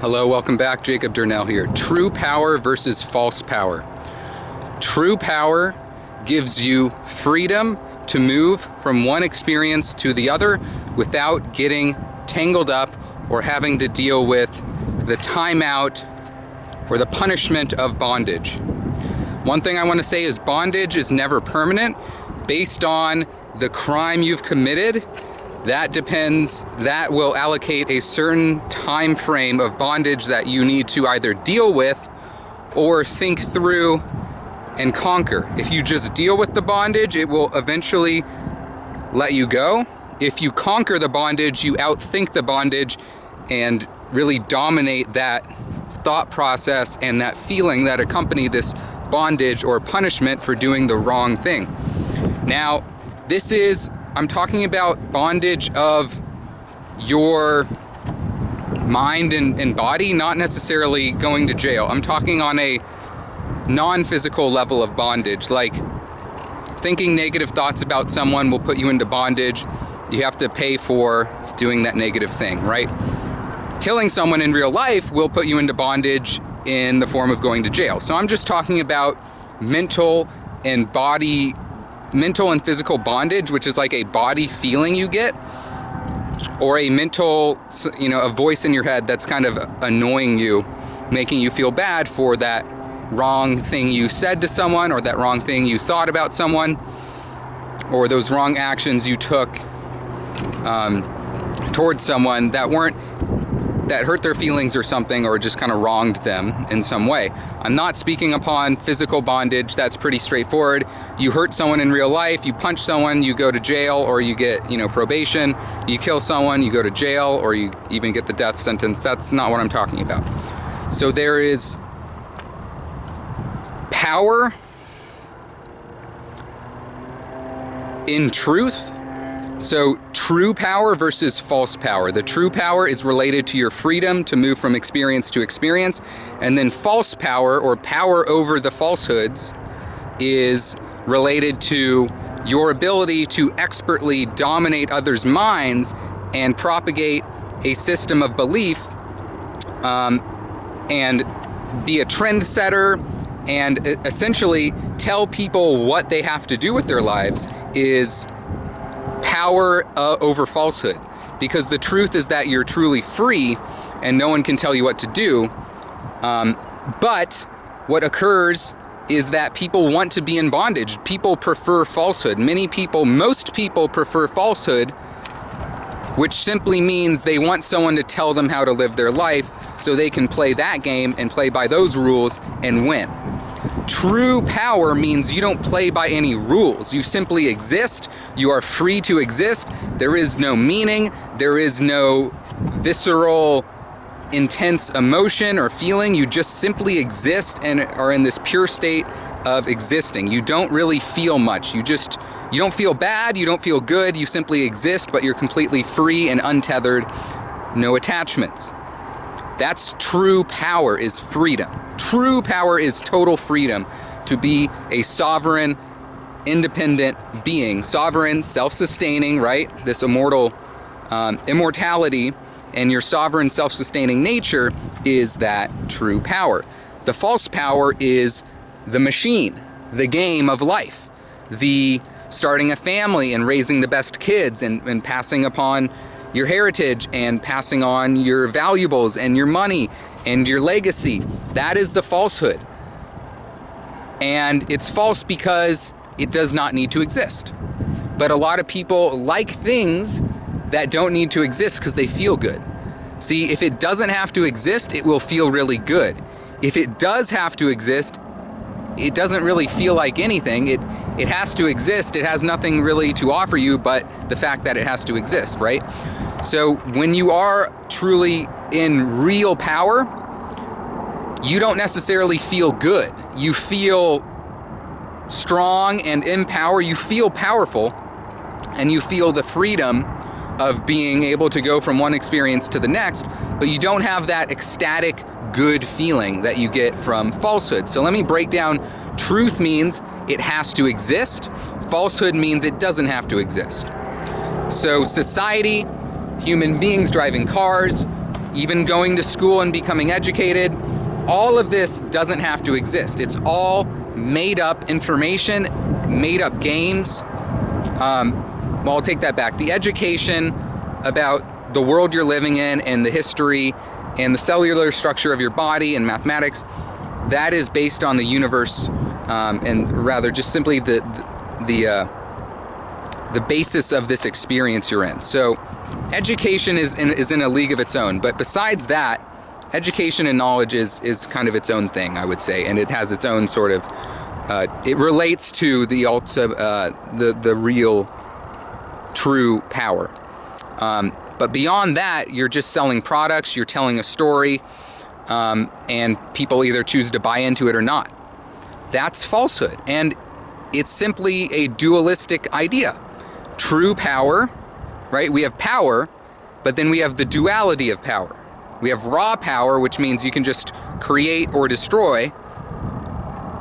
Hello, welcome back. Jacob Durnell here. True power versus false power. True power gives you freedom to move from one experience to the other without getting tangled up or having to deal with the timeout or the punishment of bondage. One thing I want to say is bondage is never permanent. Based on the crime you've committed, that will allocate a certain time frame of bondage that you need to either deal with or think through and conquer. If you just deal with the bondage, it will eventually let you go. If you conquer the bondage, you outthink the bondage and really dominate that thought process and that feeling that accompany this bondage or punishment for doing the wrong thing. Now, I'm talking about bondage of your mind and body, not necessarily going to jail. I'm talking on a non-physical level of bondage, like thinking negative thoughts about someone will put you into bondage. You have to pay for doing that negative thing, right? Killing someone in real life will put you into bondage in the form of going to jail. So I'm just talking about mental and physical bondage, which is like a body feeling you get, or a mental, a voice in your head that's kind of annoying you, making you feel bad for that wrong thing you said to someone, or that wrong thing you thought about someone, or those wrong actions you took towards someone that hurt their feelings or something, or just kind of wronged them in some way. I'm not speaking upon physical bondage. That's pretty straightforward. You hurt someone in real life, you punch someone, you go to jail, or you get, probation. You kill someone, you go to jail, or you even get the death sentence. That's not what I'm talking about. So there is power in truth. So true power versus false power. The true power is related to your freedom to move from experience to experience. And then false power, or power over the falsehoods, is related to your ability to expertly dominate others' minds and propagate a system of belief and be a trendsetter and essentially tell people what they have to do with their lives is power over falsehood, because the truth is that you're truly free and no one can tell you what to do. But what occurs is that people want to be in bondage. People prefer falsehood. Most people prefer falsehood, which simply means they want someone to tell them how to live their life so they can play that game and play by those rules and win. True power means you don't play by any rules. You simply exist. You are free to exist. There is no meaning. There is no visceral, intense emotion or feeling. You just simply exist and are in this pure state of existing. You don't really feel much. You don't feel bad. You don't feel good. You simply exist, but you're completely free and untethered. No attachments. That's true power, is freedom. True power is total freedom to be a sovereign, independent being. Sovereign, self-sustaining, right? This immortality and your sovereign, self-sustaining nature is that true power. The false power is the machine, the game of life, the starting a family and raising the best kids and passing upon your heritage and passing on your valuables and your money and your legacy. That is the falsehood. And it's false because it does not need to exist. But a lot of people like things that don't need to exist because they feel good. See, if it doesn't have to exist, it will feel really good. If it does have to exist, it doesn't really feel like anything. It has to exist. It has nothing really to offer you but the fact that it has to exist, right? So when you are truly in real power, you don't necessarily feel good. You feel strong and in power. You feel powerful, and you feel the freedom of being able to go from one experience to the next, but you don't have that ecstatic, good feeling that you get from falsehood. So let me break down. Truth means it has to exist. Falsehood means it doesn't have to exist. So society, human beings driving cars, even going to school and becoming educated, all of this doesn't have to exist. It's all made up information, made up games. Well, I'll take that back. The education about the world you're living in and the history and the cellular structure of your body and mathematics, that is based on the universe, and rather just simply the basis of this experience you're in. So education is in a league of its own, but besides that, education and knowledge is kind of its own thing, I would say, and it has its own sort of, it relates to the the real, true power. But beyond that, you're just selling products, you're telling a story, and people either choose to buy into it or not. That's falsehood, and it's simply a dualistic idea. True power, right? We have power, but then we have the duality of power. We have raw power, which means you can just create or destroy,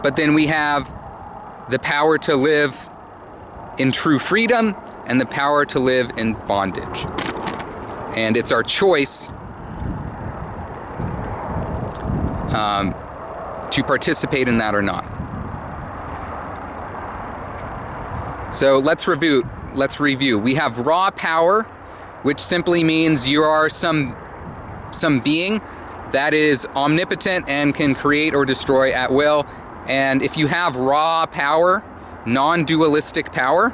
but then we have the power to live in true freedom and the power to live in bondage. And it's our choice to participate in that or not. So let's review. We have raw power, which simply means you are some being that is omnipotent and can create or destroy at will. And if you have raw power, non-dualistic power,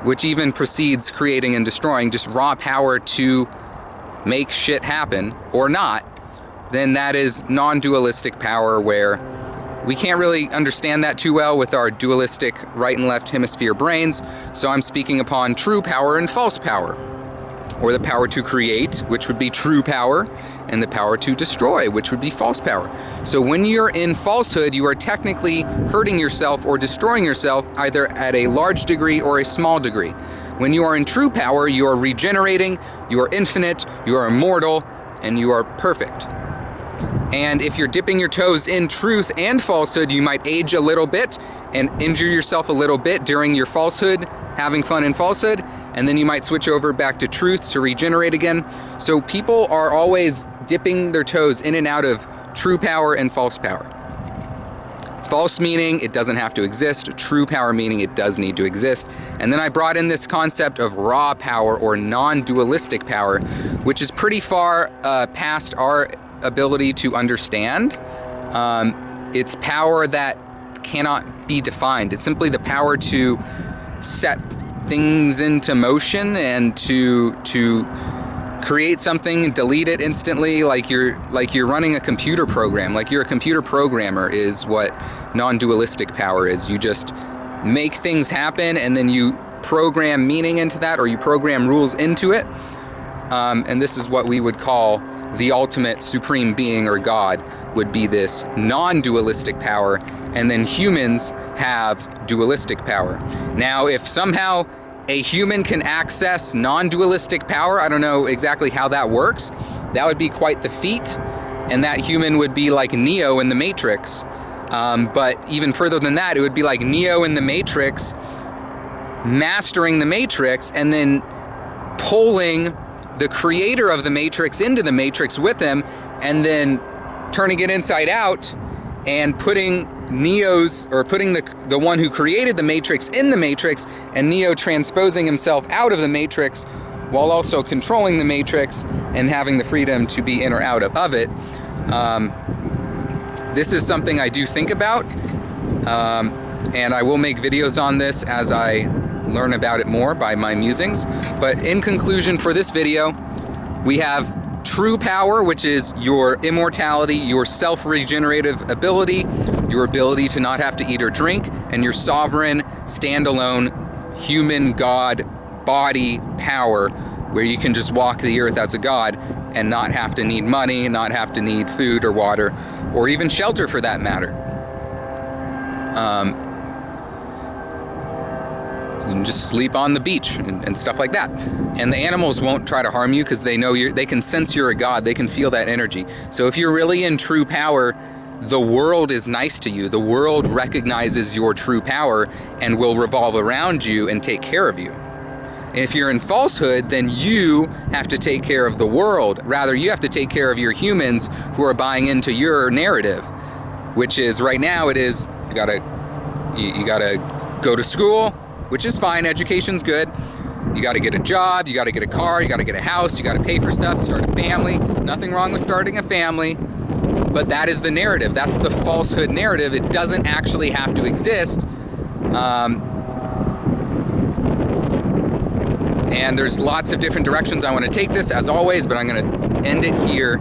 which even precedes creating and destroying, just raw power to make shit happen or not, then that is non-dualistic power, where we can't really understand that too well with our dualistic right and left hemisphere brains. So I'm speaking upon true power and false power, or the power to create, which would be true power, and the power to destroy, which would be false power. So when you're in falsehood, you are technically hurting yourself or destroying yourself, either at a large degree or a small degree. When you are in true power, you are regenerating, you are infinite, you are immortal, and you are perfect. And if you're dipping your toes in truth and falsehood, you might age a little bit and injure yourself a little bit during your falsehood, having fun in falsehood, and then you might switch over back to truth to regenerate again. So people are always dipping their toes in and out of true power and false power. False meaning it doesn't have to exist, true power meaning it does need to exist. And then I brought in this concept of raw power or non-dualistic power, which is pretty far past our ability to understand. It's power that cannot be defined. It's simply the power to set things into motion and to create something and delete it instantly, like you're running a computer program, like you're a computer programmer, is what non-dualistic power is. You just make things happen and then you program meaning into that, or you program rules into it. And this is what we would call the ultimate supreme being, or God, would be this non-dualistic power, and then humans have dualistic power. Now, if somehow a human can access non-dualistic power, I don't know exactly how that works, that would be quite the feat, and that human would be like Neo in the Matrix. But even further than that, it would be like Neo in the Matrix mastering the Matrix and then pulling the creator of the Matrix into the Matrix with him, and then turning it inside out and putting the one who created the Matrix in the Matrix, and Neo transposing himself out of the Matrix while also controlling the Matrix and having the freedom to be in or out of it. This is something I do think about, and I will make videos on this as I learn about it more by my musings. But in conclusion for this video, we have true power, which is your immortality, your self-regenerative ability, your ability to not have to eat or drink, and your sovereign, standalone, human god body power, where you can just walk the earth as a god and not have to need money, not have to need food or water, or even shelter for that matter. You can just sleep on the beach and stuff like that. And the animals won't try to harm you because they know they can sense you're a god, they can feel that energy. So if you're really in true power, the world is nice to you. The world recognizes your true power and will revolve around you and take care of you. If you're in falsehood, then you have to take care of the world. Rather, you have to take care of your humans who are buying into your narrative, which is right now it is you gotta go to school, which is fine. Education's good. You got to get a job, you got to get a car, you got to get a house, you got to pay for stuff, start a family. Nothing wrong with starting a family, but that is the narrative. That's the falsehood narrative. It doesn't actually have to exist. And there's lots of different directions I want to take this, as always, but I'm going to end it here.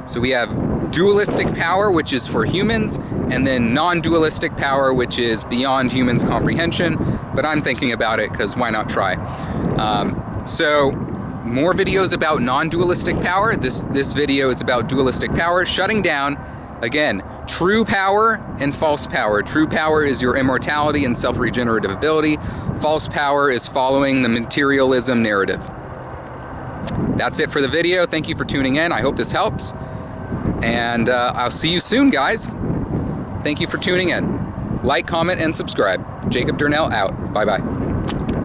So we have dualistic power, which is for humans, and then non-dualistic power, which is beyond humans' comprehension. But I'm thinking about it because why not try? So more videos about non-dualistic power. This video is about dualistic power, shutting down, again, true power and false power. True power is your immortality and self-regenerative ability. False power is following the materialism narrative. That's it for the video. Thank you for tuning in. I hope this helps. And I'll see you soon, guys. Thank you for tuning in. Like, comment, and subscribe. Jacob Durnell out. Bye-bye.